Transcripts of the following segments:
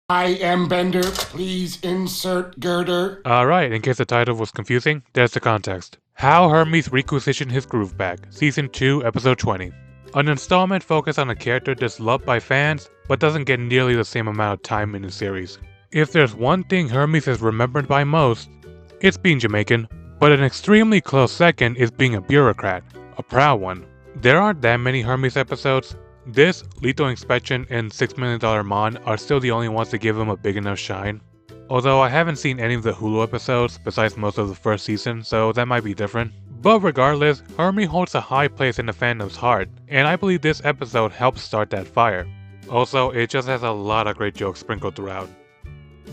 I am Bender. Please insert girder. Alright, in case the title was confusing, there's the context. How Hermes Requisitioned His Groove Back, Season 2, Episode 20. An installment focused on a character that's loved by fans, but doesn't get nearly the same amount of time in the series. If there's one thing Hermes is remembered by most, it's being Jamaican, but an extremely close second is being a bureaucrat, a proud one. There aren't that many Hermes episodes. This, Lethal Inspection, and $6 Million Mon are still the only ones that give him a big enough shine. Although I haven't seen any of the Hulu episodes besides most of the first season, so that might be different. But regardless, Hermes holds a high place in the fandom's heart, and I believe this episode helps start that fire. Also, it just has a lot of great jokes sprinkled throughout.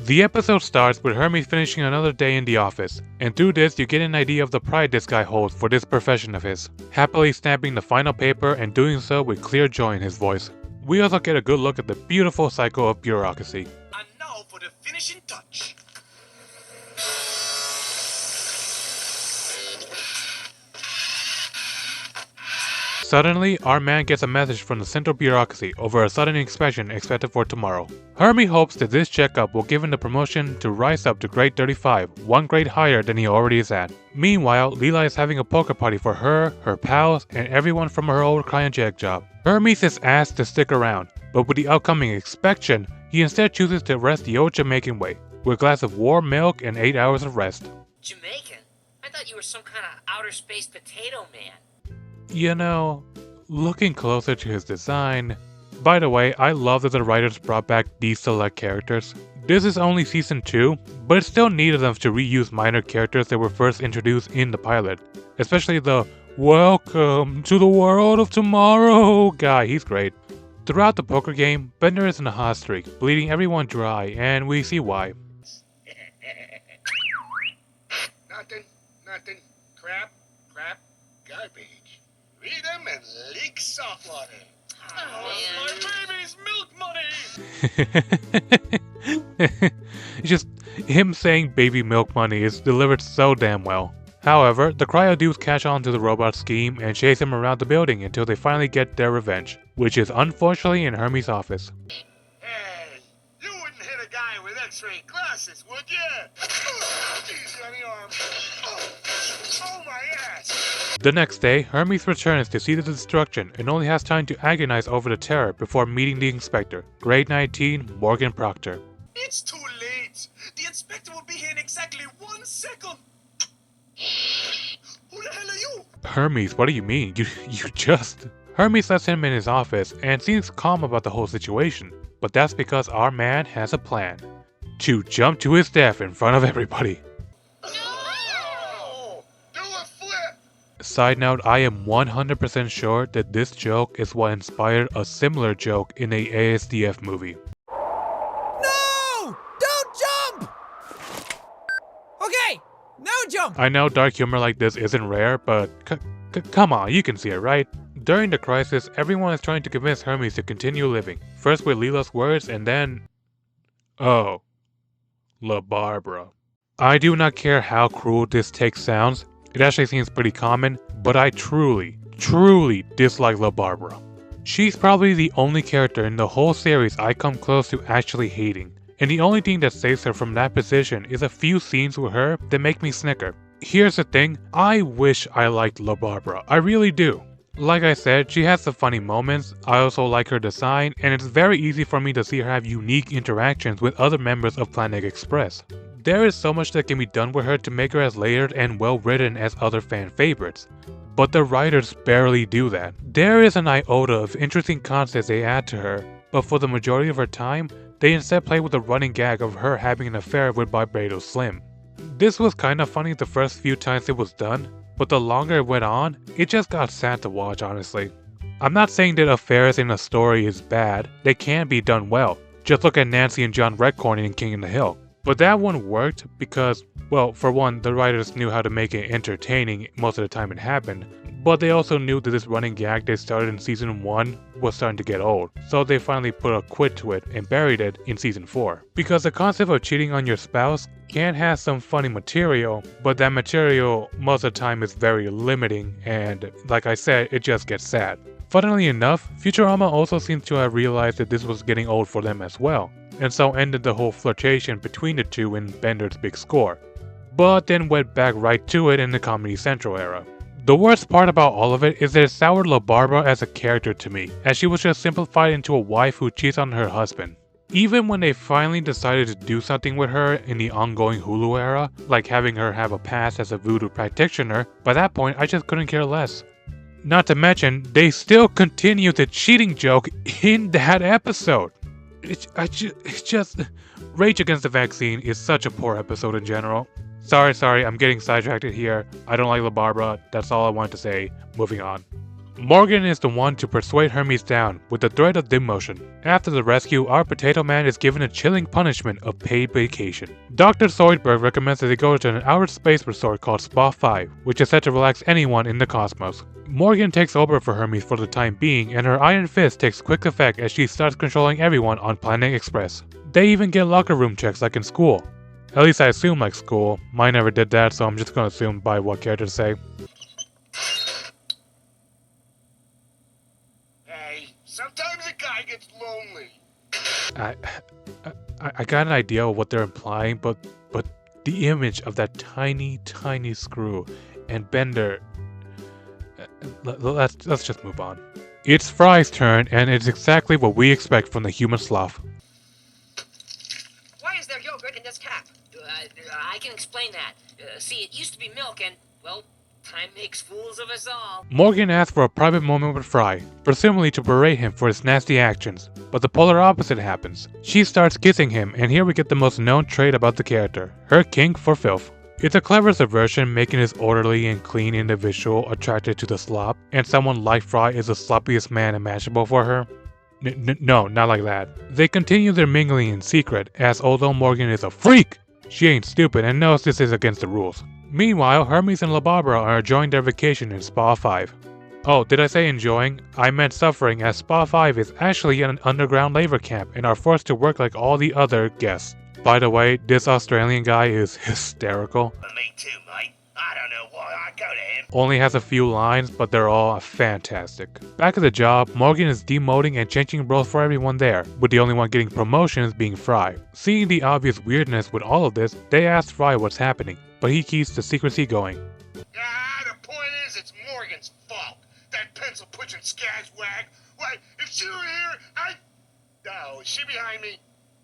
The episode starts with Hermes finishing another day in the office, and through this you get an idea of the pride this guy holds for this profession of his, happily stamping the final paper and doing so with clear joy in his voice. We also get a good look at the beautiful cycle of bureaucracy. And now for the finishing touch. Suddenly, our man gets a message from the central bureaucracy over a sudden inspection expected for tomorrow. Hermes hopes that this checkup will give him the promotion to rise up to grade 35, one grade higher than he already is at. Meanwhile, Leela is having a poker party for her pals, and everyone from her old cryogenic job. Hermes is asked to stick around, but with the upcoming inspection, he instead chooses to rest the old Jamaican way, with a glass of warm milk and 8 hours of rest. Jamaican? I thought you were some kind of outer space potato man. You know, looking closer to his design... By the way, I love that the writers brought back these select characters. This is only season 2, but it still needed them to reuse minor characters that were first introduced in the pilot. Especially the "Welcome to the world of tomorrow" guy, he's great. Throughout the poker game, Bender is in a hot streak, bleeding everyone dry, and we see why. Nothing. Crap, garbage. Read them and leak salt water. Oh, my baby's milk money! It's just him saying baby milk money is delivered so damn well. However, the cryo dudes catch on to the robot scheme and chase him around the building until they finally get their revenge, which is unfortunately in Hermes' office. Hey, you wouldn't hit a guy with x-ray glasses, would you? Easy on the arm. Oh, my ass! The next day, Hermes returns to see the destruction and only has time to agonize over the terror before meeting the inspector, grade 19, Morgan Proctor. It's too late. The inspector will be here in exactly 1 second. Who the hell are you? Hermes, what do you mean? You just... Hermes lets him in his office and seems calm about the whole situation, but that's because our man has a plan. To jump to his death in front of everybody. No! Do a flip! Side note, I am 100% sure that this joke is what inspired a similar joke in a ASDF movie. No! Don't jump! Okay, now jump! I know dark humor like this isn't rare, but come on, you can see it, right? During the crisis, everyone is trying to convince Hermes to continue living. First with Leela's words and then... Oh. La Barbara. I do not care how cruel this take sounds. It actually seems pretty common, but I truly dislike La Barbara. She's probably the only character in the whole series I come close to actually hating. And the only thing that saves her from that position is a few scenes with her that make me snicker. Here's the thing, I wish I liked La Barbara, I really do. Like I said, she has some funny moments, I also like her design, and it's very easy for me to see her have unique interactions with other members of Planet Express. There is so much that can be done with her to make her as layered and well written as other fan favorites. But the writers barely do that. There is an iota of interesting concepts they add to her, but for the majority of her time, they instead play with the running gag of her having an affair with Barbados Slim. This was kinda funny the first few times it was done, but the longer it went on, it just got sad to watch, honestly. I'm not saying that affairs in a story is bad, they can be done well. Just look at Nancy and John Redcorn in King in the Hill. But that one worked because, well, for one, the writers knew how to make it entertaining most of the time it happened, but they also knew that this running gag they started in season 1 was starting to get old, so they finally put a quid to it and buried it in season 4. Because the concept of cheating on your spouse can have some funny material, but that material most of the time is very limiting and, like I said, it just gets sad. Funnily enough, Futurama also seems to have realized that this was getting old for them as well. and so ended the whole flirtation between the two in Bender's big score, but then went back right to it in the Comedy Central era. The worst part about all of it is that it soured LaBarbara as a character to me, as she was just simplified into a wife who cheats on her husband. Even when they finally decided to do something with her in the ongoing Hulu era, like having her have a past as a voodoo practitioner, by that point I just couldn't care less. Not to mention, they still continue the cheating joke in that episode. It's just... Rage Against the Vaccine is such a poor episode in general. Sorry, I'm getting sidetracked here. I don't like LaBarbara, that's all I wanted to say. Moving on. Morgan is the one to persuade Hermes down with the threat of demotion. After the rescue, our Potato Man is given a chilling punishment of paid vacation. Dr. Zoidberg recommends that they go to an outer space resort called Spa 5, which is said to relax anyone in the cosmos. Morgan takes over for Hermes for the time being, and her Iron Fist takes quick effect as she starts controlling everyone on Planet Express. They even get locker room checks like in school. At least I assume like school. Mine never did that, so I'm just gonna assume by what characters say. Hey, sometimes a guy gets lonely. I got an idea of what they're implying, but the image of that tiny screw and Bender. Let's just move on. It's Fry's turn, and it's exactly what we expect from the human sloth. Why is there yogurt in this cap? I can explain that. See, it used to be milk and, well, time makes fools of us all. Morgan asks for a private moment with Fry, presumably to berate him for his nasty actions, but the polar opposite happens. She starts kissing him, and here we get the most known trait about the character, her kink for filth. It's a clever subversion, making this orderly and clean individual attracted to the slop, and someone like Fry is the sloppiest man imaginable for her. No, not like that. They continue their mingling in secret, as although Morgan is a freak, she ain't stupid and knows this is against the rules. Meanwhile, Hermes and LaBarbara are enjoying their vacation in Spa 5. Oh, did I say enjoying? I meant suffering, as Spa 5 is actually an underground labor camp and are forced to work like all the other guests. By the way, this Australian guy is hysterical. Me too, mate. I don't know why I go to him. Only has a few lines, but they're all fantastic. Back at the job, Morgan is demoting and changing roles for everyone there, with the only one getting promotions being Fry. Seeing the obvious weirdness with all of this, they ask Fry what's happening, but he keeps the secrecy going. The point is, it's Morgan's fault. That pencil pushing scazwag. Why, if she were here, Oh, is she behind me?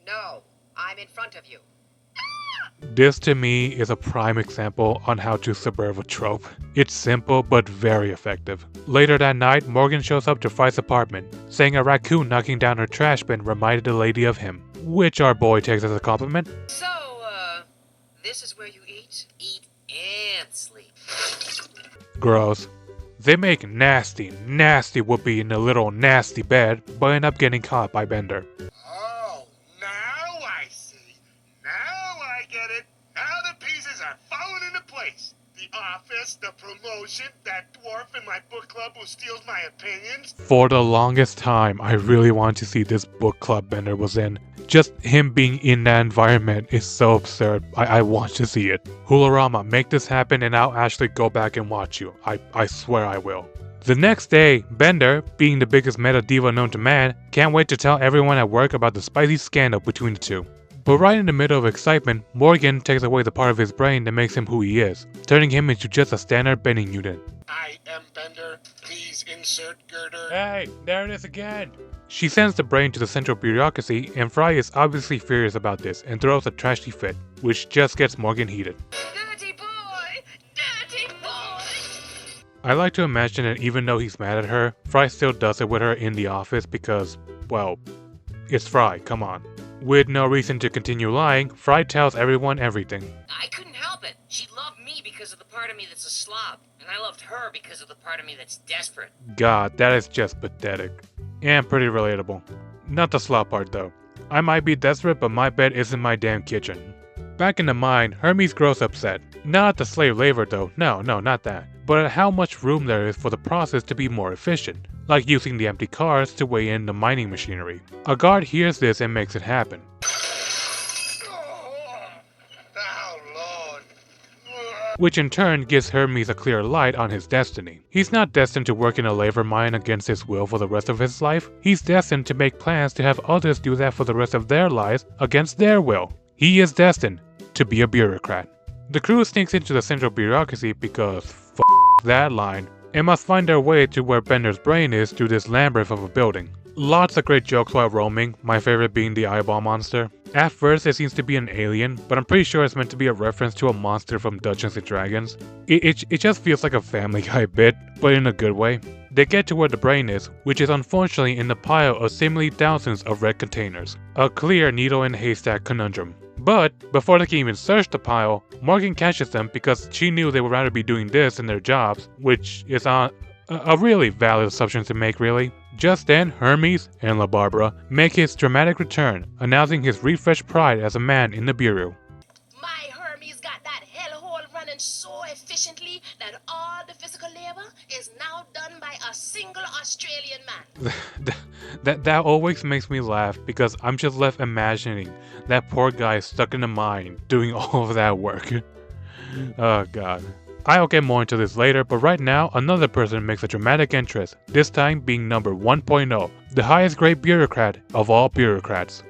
No, I'm in front of you. This to me is a prime example on how to subvert a trope. It's simple but very effective. Later that night, Morgan shows up to Fry's apartment, saying a raccoon knocking down her trash bin reminded the lady of him, which our boy takes as a compliment. So, this is where you eat? Eat and sleep. Gross. They make nasty whoopee in a little nasty bed, but end up getting caught by Bender. Oh, now I see. Now I get it. Now the pieces are falling into place. The office, the promotion, that dwarf in my book club who steals my opinions. For the longest time, I really wanted to see this book club Bender was in. Just him being in that environment is so absurd. I want to see it. Futurama, make this happen and I'll actually go back and watch you. I swear I will. The next day, Bender, being the biggest meta diva known to man, can't wait to tell everyone at work about the spicy scandal between the two. But right in the middle of excitement, Morgan takes away the part of his brain that makes him who he is, turning him into just a standard bending unit. I am Bender. Please insert girder. Hey, there it is again! She sends the brain to the central bureaucracy, and Fry is obviously furious about this and throws a trashy fit, which just gets Morgan heated. Dirty boy! Dirty boy! I like to imagine that even though he's mad at her, Fry still does it with her in the office because, well, it's Fry, come on. With no reason to continue lying, Fry tells everyone everything. I couldn't help it. She loved me because of the part of me that's a slob, and I loved her because of the part of me that's desperate. God, that is just pathetic. And pretty relatable. Not the slop part though. I might be desperate, but my bed isn't my damn kitchen. Back in the mine, Hermes grows upset. Not at the slave labor though, no, not that. But at how much room there is for the process to be more efficient, like using the empty cars to weigh in the mining machinery. A guard hears this and makes it happen. Oh, Lord. which in turn gives Hermes a clear light on his destiny. He's not destined to work in a labor mine against his will for the rest of his life. He's destined to make plans to have others do that for the rest of their lives against their will. He is destined to be a bureaucrat. The crew sneaks into the central bureaucracy because that line, and must find their way to where Bender's brain is through this labyrinth of a building. Lots of great jokes while roaming, my favorite being the eyeball monster. At first it seems to be an alien, but I'm pretty sure it's meant to be a reference to a monster from Dungeons & Dragons. It just feels like a Family Guy bit, but in a good way. They get to where the brain is, which is unfortunately in the pile of seemingly thousands of red containers. A clear needle in a haystack conundrum. But, before they can even search the pile, Morgan catches them because she knew they would rather be doing this than their jobs, which is a really valid assumption to make, really. Just then, Hermes and La Barbara make his dramatic return, announcing his refreshed pride as a man in the bureau. My Hermes got that hellhole running so efficiently that all the physical labor is now done by a single Australian man. That always makes me laugh because I'm just left imagining that poor guy stuck in the mine doing all of that work. Oh god. I'll get more into this later, but right now another person makes a dramatic entrance, this time being number 1.0, the highest grade bureaucrat of all bureaucrats.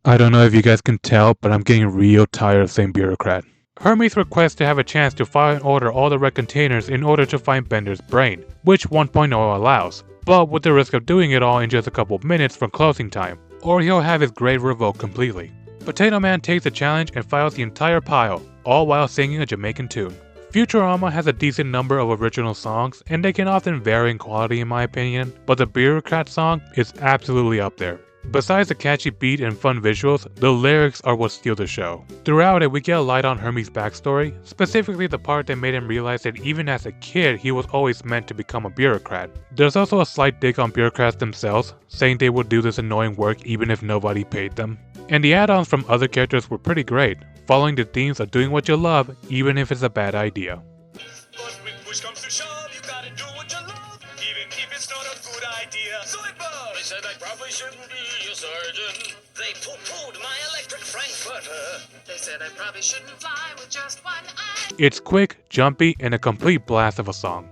I don't know if you guys can tell, but I'm getting real tired of saying bureaucrat. Hermes requests to have a chance to file and order all the red containers in order to find Bender's brain, which 1.0 allows, but with the risk of doing it all in just a couple minutes from closing time, or he'll have his grade revoked completely. Potato Man takes the challenge and files the entire pile, all while singing a Jamaican tune. Futurama has a decent number of original songs, and they can often vary in quality in my opinion, but the Bureaucrat song is absolutely up there. Besides the catchy beat and fun visuals, the lyrics are what steal the show. Throughout it, we get a light on Hermes' backstory, specifically the part that made him realize that even as a kid, he was always meant to become a bureaucrat. There's also a slight dig on bureaucrats themselves, saying they would do this annoying work even if nobody paid them. And the add-ons from other characters were pretty great, following the themes of doing what you love, even if it's a bad idea. But when push comes to shove, you gotta do what you love, even if it's not a good idea. Zoidberg! They said I probably shouldn't be a surgeon. They poo-pooed my electric frankfurter. They said I probably shouldn't fly with just one eye. It's quick, jumpy, and a complete blast of a song.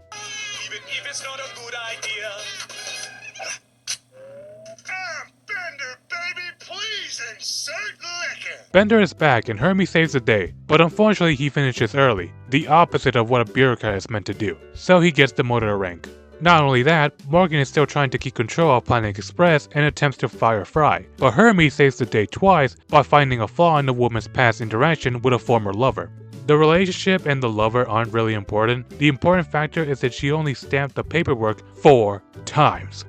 Even if it's not a good idea. Bender, baby, please insert liquor. Bender is back and Hermes saves the day, but unfortunately he finishes early, the opposite of what a bureaucrat is meant to do, so he gets demoted a rank. Not only that, Morgan is still trying to keep control of Planet Express and attempts to fire Fry, but Hermes saves the day twice by finding a flaw in the woman's past interaction with a former lover. The relationship and the lover aren't really important, the important factor is that she only stamped the paperwork 4 times.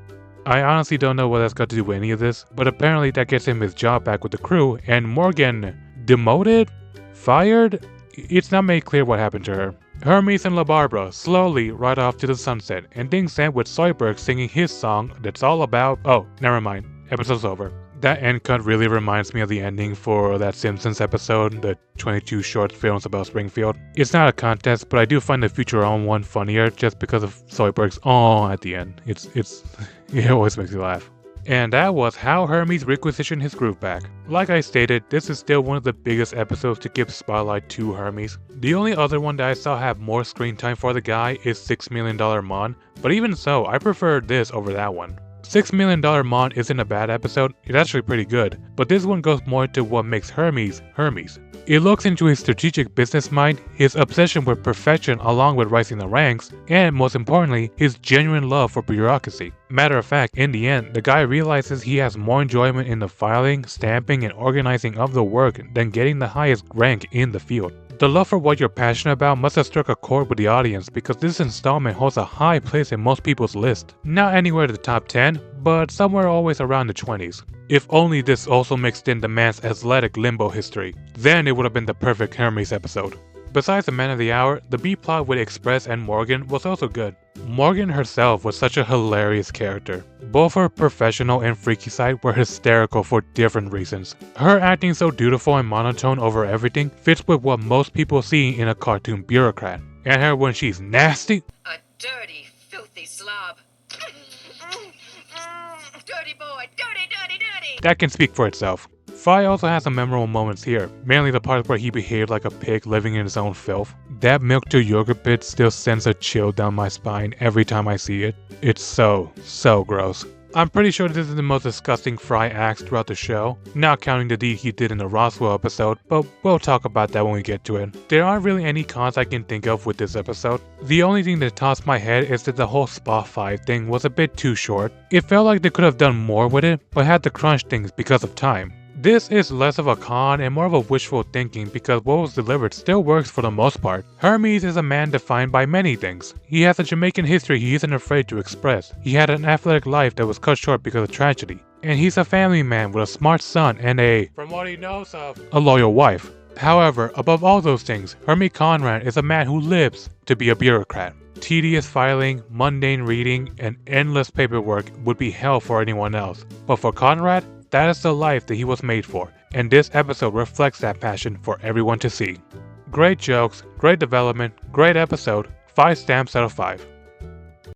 I honestly don't know what that's got to do with any of this, but apparently that gets him his job back with the crew, and Morgan demoted? Fired? It's not made clear what happened to her. Hermes and La Barbara slowly ride off to the sunset, and things end with Zoidberg singing his song that's all about— oh, never mind, episode's over. That end cut really reminds me of the ending for that Simpsons episode, the 22 short films about Springfield. It's not a contest, but I do find the Futurama one funnier just because of Zoidberg's "oh" at the end. It always makes me laugh. And that was how Hermes requisitioned his groove back. Like I stated, this is still one of the biggest episodes to give spotlight to Hermes. The only other one that I saw have more screen time for the guy is $6 Million Mon, but even so, I prefer this over that one. $6 Million Mon isn't a bad episode, it's actually pretty good, but this one goes more to what makes Hermes, Hermes. It looks into his strategic business mind, his obsession with perfection along with rising the ranks, and most importantly, his genuine love for bureaucracy. Matter of fact, in the end, the guy realizes he has more enjoyment in the filing, stamping, and organizing of the work than getting the highest rank in the field. The love for what you're passionate about must have struck a chord with the audience because this installment holds a high place in most people's list. Not anywhere in the top 10, but somewhere always around the 20s. If only this also mixed in the man's athletic limbo history, then it would have been the perfect Hermes episode. Besides the Man of the Hour, the B-plot with Express and Morgan was also good. Morgan herself was such a hilarious character. Both her professional and freaky side were hysterical for different reasons. Her acting so dutiful and monotone over everything fits with what most people see in a cartoon bureaucrat. And her when she's nasty— A dirty, filthy slob. Dirty boy, dirty, dirty, dirty. that can speak for itself. Fry also has some memorable moments here, mainly the part where he behaved like a pig living in his own filth. That milk to yogurt bit still sends a chill down my spine every time I see it. It's so gross. I'm pretty sure this is the most disgusting Fry acts throughout the show, not counting the deed he did in the Roswell episode, but we'll talk about that when we get to it. There aren't really any cons I can think of with this episode. The only thing that tossed my head is that the whole Spa 5 thing was a bit too short. It felt like they could have done more with it, but had to crunch things because of time. This is less of a con and more of a wishful thinking because what was delivered still works for the most part. Hermes is a man defined by many things. He has a Jamaican history he isn't afraid to express. He had an athletic life that was cut short because of tragedy. And he's a family man with a smart son and from what he knows of, a loyal wife. However, above all those things, Hermes Conrad is a man who lives to be a bureaucrat. Tedious filing, mundane reading, and endless paperwork would be hell for anyone else. But for Conrad, that is the life that he was made for, and this episode reflects that passion for everyone to see. Great jokes, great development, great episode, 5 stamps out of 5.